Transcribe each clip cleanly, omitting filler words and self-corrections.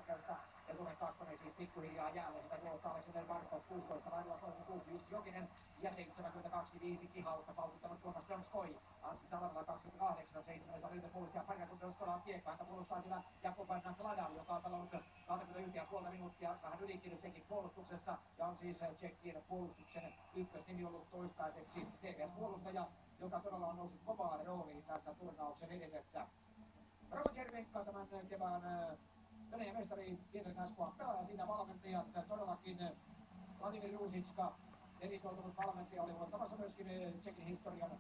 hyökkäystä. Ja Suomen kakkonen siis pikkuhiljaa jälleen sitä johtaa Aleksander Barkov 16, laidalla 36, Jussi Jokinen ja 72, 5 Kihautta paukuttanut Tuomas Donskoi. Anssi Salavalla 28, 7 puolustaja Parja, kun Donskola on kiekko, häntä puolustaa sillä Jakob Nakladal, joka on pelannut 21,5 minuuttia vähän ylikin Tšekin puolustuksessa ja on siis Tšekkien puolustuksen ykkösnimi ollut toistaiseksi TPS-puolustaja, joka todella on noussut kovaan rooliin tässä turnauksen edessä. Roman Jervenka tämän kevään Venäjän mestari Pietari pelaaja siinä valmentajat todellakin Vladimir Rusitska, erikoitunut valmentaja, oli voittamassa myöskin Tšekin historian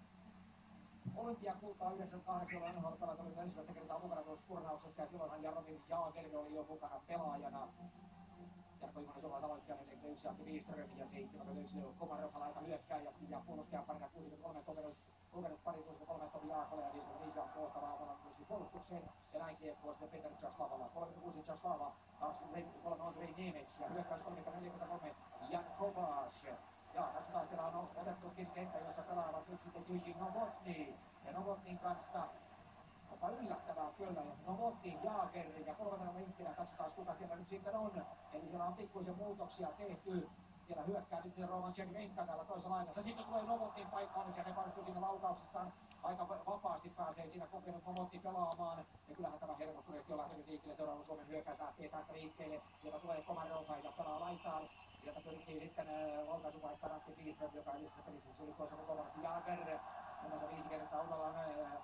olympiakultaa 98, jolloin NHL-pelat olivat ensimmäistä kertaa mukana tuossa turnauksessa ja silloinhan Jaromir Jaager oli jo mukana pelaajana. Jarkko Jumanen Suomalais aloittajainen 71 Antti Wiström ja 71 Komarov laita hyökkääjä ja puolustaja parina 63 kokenut pari 63 Tomi Jaakola ja 55 on kohtavaa valmiiksi puolustukseen ja näin kiekkoa sitten Peter Czaslavalla. 36 Czaslava, 23 Andrei Nemec ja hyökkäys 43 Jan Kovac. Ja katsotaan, siellä on otettukin kenttä, jossa pelaavat nyt sitten Yuji Novotny. Ja Novotnyn kanssa onpa yllättävää kyllä, Novotny, Jaager ja kolmantena linkkinä katsotaan kuka siellä nyt sitten on. Eli siellä on pikkuisen muutoksia tehty. Siellä hyökkää nyt Roman Jervenka täällä toisessa laidassa. Sitten tulee Novotnyn paikkaan ja ne paistuu siinä laukauksessaan. Aika vapaasti pääsee siinä kokenut Novotny pelaamaan. Ja kyllähän tämä hermostuneesti on lähtenyt liikkeelle. Seuraava Suomen hyökkäys lähtee tästä liikkeelle. Sieltä tulee Komarov ja pelaa laitaan. Sieltä pyrkii sitten laukaisupaikka Antti Wiström, joka yhdessä pelissä oli tuossa mukavasti Jaager. Numero 5 kertaa Udalan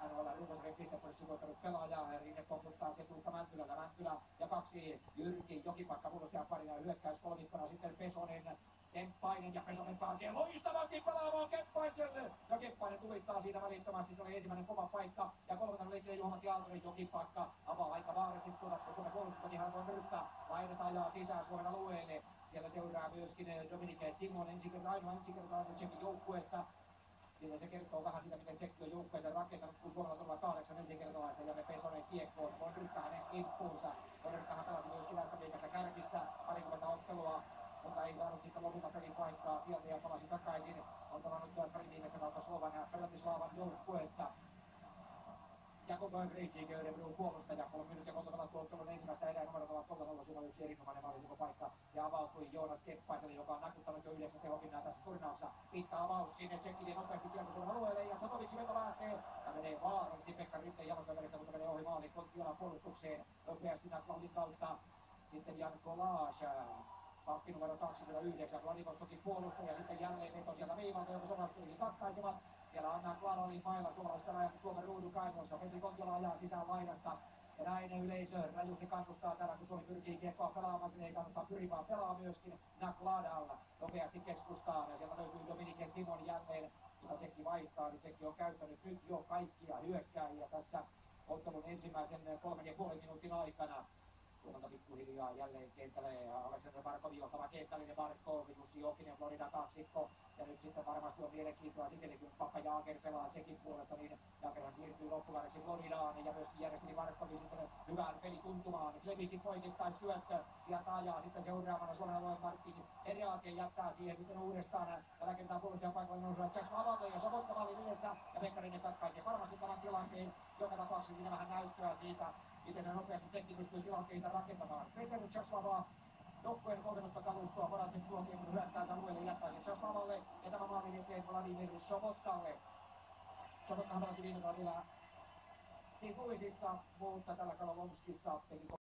NHL runkosarjan pistepörssin voittanut pelaaja. Rinne komputtaa se Tuukka Mäntylältä. Mäntylä ja 2 Jyrki Jokipakka puolustaja parina hyökkäys kolmikkona sitten Pesonen. Kemppainen ja Pesonen pääsee loistavasti pelaamaan Kemppaiselle. Ja Kemppainen tulittaa siitä välittömästi. Se oli ensimmäinen kova paikka. Ja kolmantena liikkeelle Juha-Matti Aaltonen. Jokipakka avaa aika vaarasti tuoda, kun Suomen puolustustakin hän voi myrttää. Laidasta ajaa sisään Suomen alueelle. Siellä seuraa myöskin Dominique Simon ainoa ensikertainen Tšekin joukkueessa. Siinä se kertoo vähän siitä, miten Tšekki on joukkueensa rakentanut, kun Suomella tulee 8 ensikertalaista ja me Pesonen kiekkoon. Voi yrittää hänen kimppuunsa. Voi yrittää pelata myös hyvässä liikassa kärkissä 20 ottelua, mutta ei saanut sitten lopulta pelipaikkaa sieltä ja palasi takaisin. On pelannut parin viimeisen kautta Bratislavan joukkueessa. Jakob Grejtjik, Örebron puolustaja, 3 minuuttia kohta pelattu ottelun ensimmäistä erää, numerot ovat 0-0, siinä oli yksi erinomainen maalintekopaikka ja avautui Joonas Kemppaiselle, joka on nakuttanut jo 9 tehopinnaa tässä turnauksessa. Pitkä avaus sinne Tšekkien nopeasti kiertosuuden alueelle ja Satovic veto lähtee ja menee vaarallisesti Pekka Rytten jalkojen välistä, mutta menee ohi maalin Kontiolan puolustukseen nopeasti Naklaudin kautta. Sitten Jan Kolás, pakki numero 29, Vladivostokin puolustaja, sitten jälleen veto sieltä viivalta, jonka suomalaiset katkaisivat. Siellä on Nakladalin mailla suomalaispelaaja Suomen ruudun kaivossa. Petri Kontiola ajaa sisään laidasta. Ja näin yleisö rajusti kannustaa täällä, kun Suomi pyrkii kiekkoa pelaamaan. Sen ei kannustaa pyri, vaan pelaa myöskin Nakladal nopeasti keskustaan. Ja sieltä löytyy Dominique Simon jälleen, jota Tšekki vaihtaa. Niin Tšekki on käyttänyt nyt jo kaikkia hyökkääjiä tässä ottelun ensimmäisen 3,5 minuutin aikana. Tuolta pikkuhiljaa jälleen kentälle Aleksander Barkov johtava kentällinen Barkov, Jussi Jokinen, Florida kaksikko. Ja nyt sitten varmasti on mielenkiintoa sikäli, kun Papa Jaager pelaa Tšekin puolesta, niin Jaagerhan siirtyy loppuvaiheeksi Floridaan ja myöskin järjesteli Barkovin sitten hyvään pelituntumaan. Klevisin poikittain syöttö, sieltä ajaa sitten seuraavana Suomen alueen Martin Eriake jättää siihen sitten uudestaan. Tällä kertaa puolustajan paikalla nousua Czaslavalla ja Sobotka oli yhdessä ja Pekkarinen katkaisee varmasti tämän tilanteen. Joka tapauksessa siinä vähän näyttöä siitä, miten ne nopeasti Tšekki pystyy tilanteita rakentamaan. Peter Czaslavaa joukkueen kokenutta kalustoa parantin tuotiin, kun hyökkäänsä alueelle jättäisi Czaslavalle ja tämä maalin eteen Vladimir Sobotkalle. Sobotkahan pelasi viime kaudella siis Luisissa, mutta tällä kaudella Lomskissa teki